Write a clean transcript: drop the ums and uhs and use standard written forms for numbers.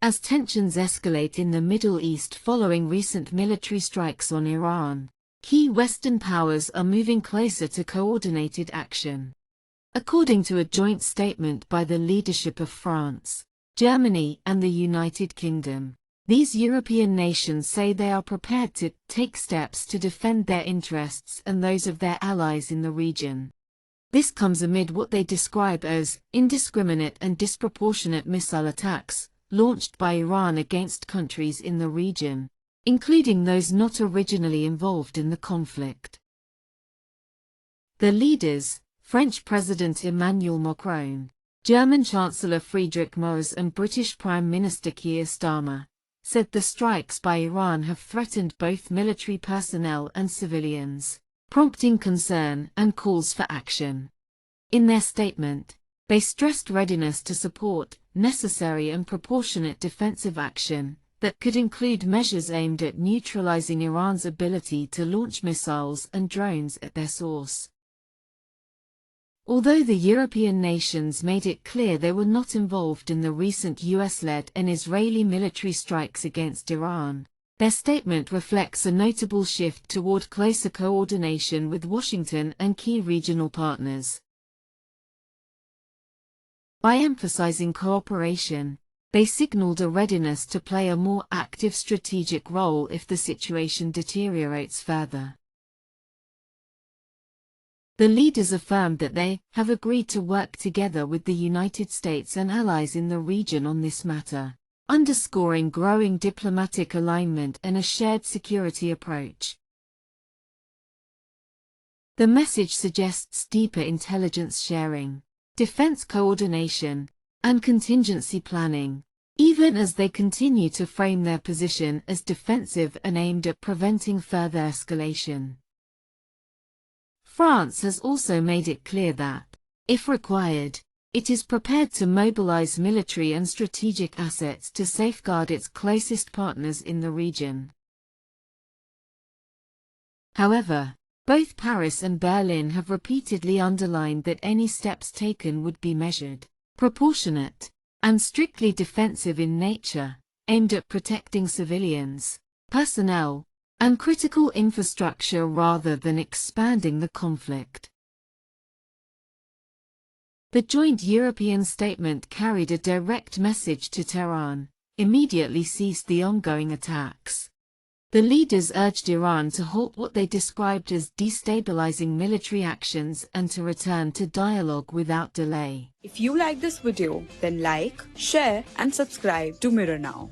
as tensions escalate in the Middle East following recent military strikes on Iran. Key Western powers are moving closer to coordinated action. According to a joint statement by the leadership of France, Germany, and the United Kingdom, these European nations say they are prepared to take steps to defend their interests and those of their allies in the region. This comes amid what they describe as indiscriminate and disproportionate missile attacks launched by Iran against countries in the region, including those not originally involved in the conflict. The leaders, French President Emmanuel Macron, German Chancellor Friedrich Merz, and British Prime Minister Keir Starmer, said the strikes by Iran have threatened both military personnel and civilians, prompting concern and calls for action. In their statement, they stressed readiness to support necessary and proportionate defensive action that could include measures aimed at neutralizing Iran's ability to launch missiles and drones at their source. Although the European nations made it clear they were not involved in the recent US-led and Israeli military strikes against Iran, their statement reflects a notable shift toward closer coordination with Washington and key regional partners. By emphasizing cooperation, they signaled a readiness to play a more active strategic role if the situation deteriorates further. The leaders affirmed that they have agreed to work together with the United States and allies in the region on this matter, underscoring growing diplomatic alignment and a shared security approach. The message suggests deeper intelligence sharing, defense coordination, and contingency planning, even as they continue to frame their position as defensive and aimed at preventing further escalation. France has also made it clear that, if required, it is prepared to mobilize military and strategic assets to safeguard its closest partners in the region. However, both Paris and Berlin have repeatedly underlined that any steps taken would be measured, proportionate, and strictly defensive in nature, aimed at protecting civilians, personnel, and critical infrastructure rather than expanding the conflict. The joint European statement carried a direct message to Tehran: immediately cease the ongoing attacks. The leaders urged Iran to halt what they described as destabilizing military actions and to return to dialogue without delay. If you like this video, then like, share and subscribe to Mirror Now.